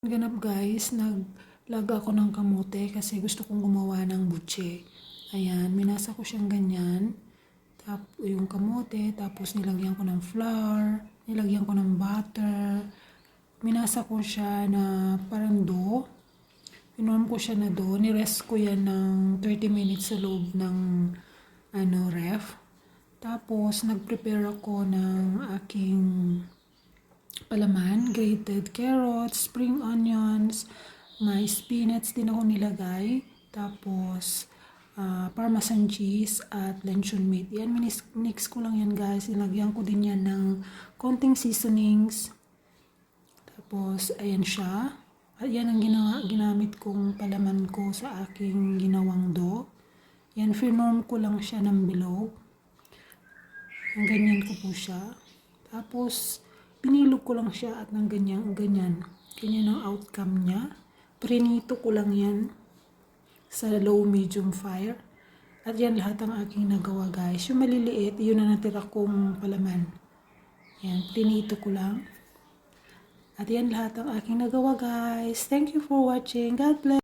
Ganap guys, naglag ako ng kamote kasi gusto kong gumawa ng butche. Ayan, minasa ko siyang ganyan. Yung kamote, tapos nilagyan ko ng flour, nilagyan ko ng butter. Minasa ko siya na parang dough. Pinorm ko siya na dough. Nirest ko yan ng 30 minutes sa loob ng ref. Tapos, nag-prepare ako ng aking palaman, grated carrots, spring onions, may spinach din ako nilagay, tapos parmesan cheese at luncheon meat. Yan, mix ko lang yan guys. Nilagyan ko din yan ng konting seasonings. Tapos, ayan siya. At yan ang ginamit kong palaman ko sa aking ginawang dough. Yan, finorm ko lang siya ng bilog. Ang ganyan ko po siya. Tapos, pinilog ko lang siya at ng ganyan. Ganyan ang outcome niya. Prinito ko lang yan sa low-medium fire. At yan lahat ang aking nagawa guys. Yung maliliit, yun na natira kong palaman. Yan, prinito ko lang. At yan lahat ang aking nagawa guys. Thank you for watching. God bless.